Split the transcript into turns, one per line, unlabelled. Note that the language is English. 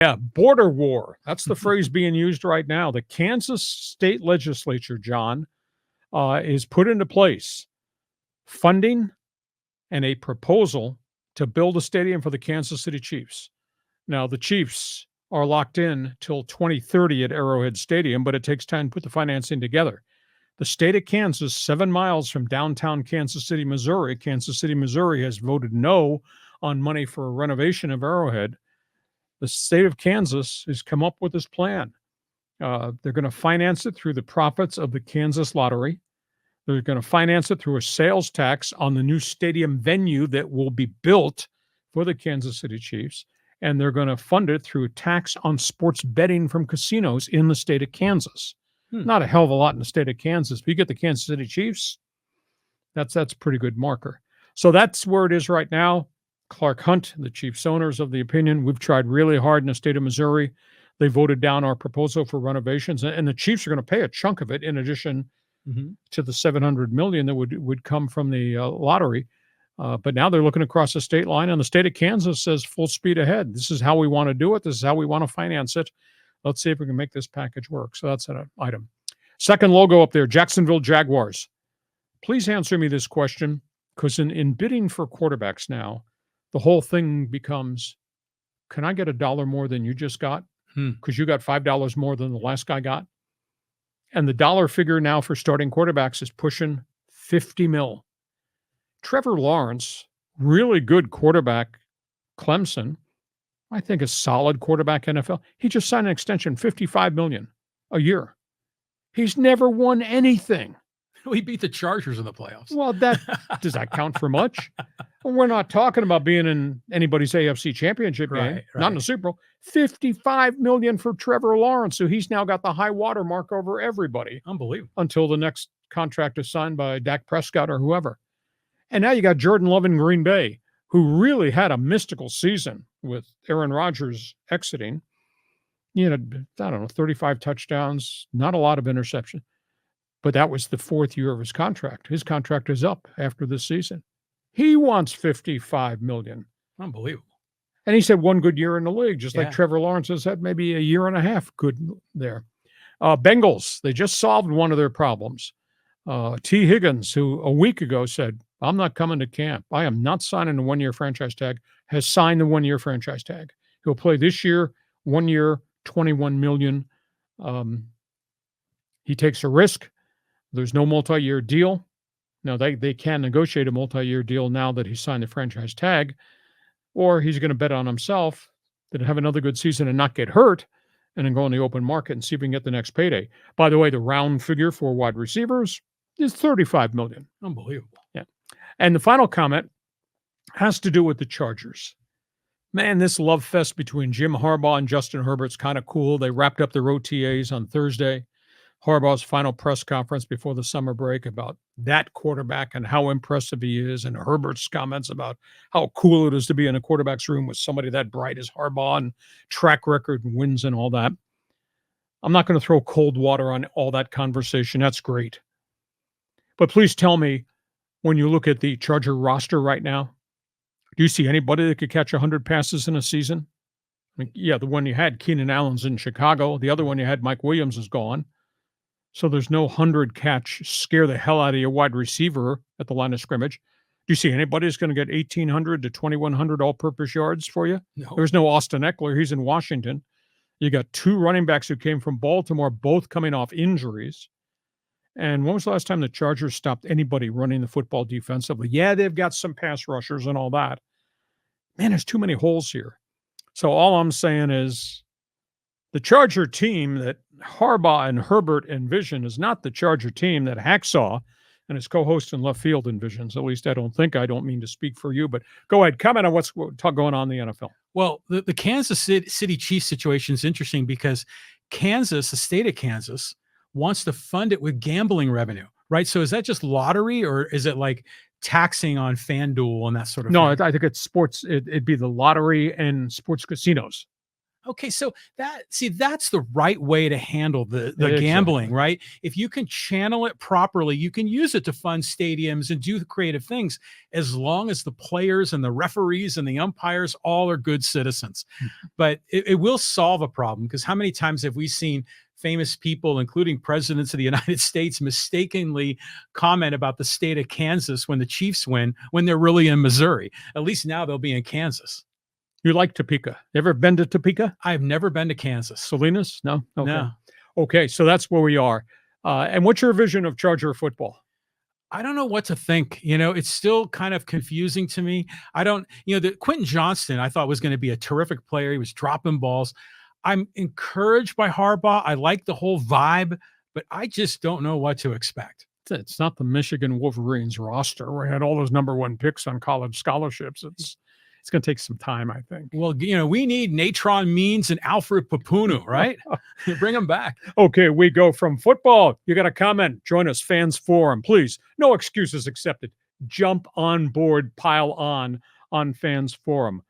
Yeah, border war. That's the phrase being used right now. The Kansas state legislature, John, is put into place funding and a proposal to build a stadium for the Kansas City Chiefs. Now, the Chiefs are locked in till 2030 at Arrowhead Stadium, but it takes time to put the financing together. The state of Kansas, 7 miles from downtown Kansas City, Missouri, has voted no on money for a renovation of Arrowhead. The state of Kansas has come up with this plan. They're going to finance it through the profits of the Kansas lottery. They're going to finance it through a sales tax on the new stadium venue that will be built for the Kansas City Chiefs. And they're going to fund it through a tax on sports betting from casinos in the state of Kansas. Not a hell of a lot in the state of Kansas. But you get the Kansas City Chiefs, that's a pretty good marker. So that's where it is right now. Clark Hunt, the Chiefs owners, of the opinion, we've tried really hard in the state of Missouri. They voted down our proposal for renovations, and the Chiefs are going to pay a chunk of it in addition to the $700 million that would come from the lottery. But now they're looking across the state line, and the state of Kansas says full speed ahead. This is how we want to do it. This is how we want to finance it. Let's see if we can make this package work. So that's an item. Second logo up there, Jacksonville Jaguars. Please answer me this question, because in bidding for quarterbacks now, the whole thing becomes, can I get $1 more than you just got? Because you got $5 more than the last guy got. And the dollar figure now for starting quarterbacks is pushing $50 million. Trevor Lawrence, really good quarterback, Clemson, I think a solid quarterback NFL. He just signed an extension, $55 million a year. He's never won anything.
We beat the Chargers in the playoffs.
Well, does that count for much? We're not talking about being in anybody's AFC championship game, not in the Super Bowl. $55 million for Trevor Lawrence, so he's now got the high water mark over everybody.
Unbelievable.
Until the next contract is signed by Dak Prescott or whoever. And now you got Jordan Love in Green Bay, who really had a mystical season with Aaron Rodgers exiting. I don't know, 35 touchdowns, not a lot of interception. But that was the fourth year of his contract. His contract is up after this season. He wants $55 million.
Unbelievable.
And he said one good year in the league, just like Trevor Lawrence has had maybe a year and a half good there. Bengals, they just solved one of their problems. T. Higgins, who a week ago said, I'm not coming to camp. I am not signing a one-year franchise tag, has signed the one-year franchise tag. He'll play this year, 1 year, $21 million. He takes a risk. There's no multi-year deal. Now, they can negotiate a multi-year deal now that he's signed the franchise tag, or he's going to bet on himself that have another good season and not get hurt, and then go on the open market and see if we can get the next payday. By the way, the round figure for wide receivers is $35 million.
Unbelievable.
Yeah. And the final comment has to do with the Chargers. Man, this love fest between Jim Harbaugh and Justin Herbert's kind of cool. They wrapped up their OTAs on Thursday. Harbaugh's final press conference before the summer break about that quarterback and how impressive he is, and Herbert's comments about how cool it is to be in a quarterback's room with somebody that bright as Harbaugh and track record and wins and all that. I'm not going to throw cold water on all that conversation. That's great. But please tell me, when you look at the Charger roster right now, do you see anybody that could catch 100 passes in a season? I mean, yeah, the one you had, Keenan Allen's in Chicago. The other one you had, Mike Williams, is gone. So there's no 100 catch, scare the hell out of your wide receiver at the line of scrimmage. Do you see anybody who's going to get 1,800 to 2,100 all-purpose yards for you?
No.
There's no Austin Eckler. He's in Washington. You got two running backs who came from Baltimore, both coming off injuries. And when was the last time the Chargers stopped anybody running the football defensively? Yeah, they've got some pass rushers and all that. Man, there's too many holes here. So all I'm saying is the Charger team that Harbaugh and Herbert envision is not the Charger team that Hacksaw and his co-host in left field envisions. At least I don't mean to speak for you, but go ahead. Comment on what's going on in the NFL.
Well, the Kansas City Chiefs situation is interesting because Kansas, the state of Kansas, wants to fund it with gambling revenue, right? So is that just lottery, or is it like taxing on FanDuel and that sort of thing?
No, I think it's sports. It'd be the lottery and sports casinos.
Okay, so that's the right way to handle the gambling,
Exactly.
right? If you can channel it properly, you can use it to fund stadiums and do the creative things as long as the players and the referees and the umpires all are good citizens. But it will solve a problem, because how many times have we seen famous people, including presidents of the United States, mistakenly comment about the state of Kansas when the Chiefs win when they're really in Missouri? At least now they'll be in Kansas.
You like Topeka? Ever been to Topeka?
I've never been to Kansas.
Salinas? No? Okay.
No.
Okay, so that's where we are. And what's your vision of Charger football?
I don't know what to think. It's still kind of confusing to me. I don't, the Quentin Johnston I thought was going to be a terrific player. He was dropping balls. I'm encouraged by Harbaugh. I like the whole vibe, but I just don't know what to expect.
It's not the Michigan Wolverines roster where I had all those number one picks on college scholarships. It's going to take some time, I think.
Well, we need Natron Means and Alfred Papunu, right? Bring them back.
Okay, we go from football. You got a comment? Join us, Fans Forum. Please, no excuses accepted. Jump on board, pile on Fans Forum.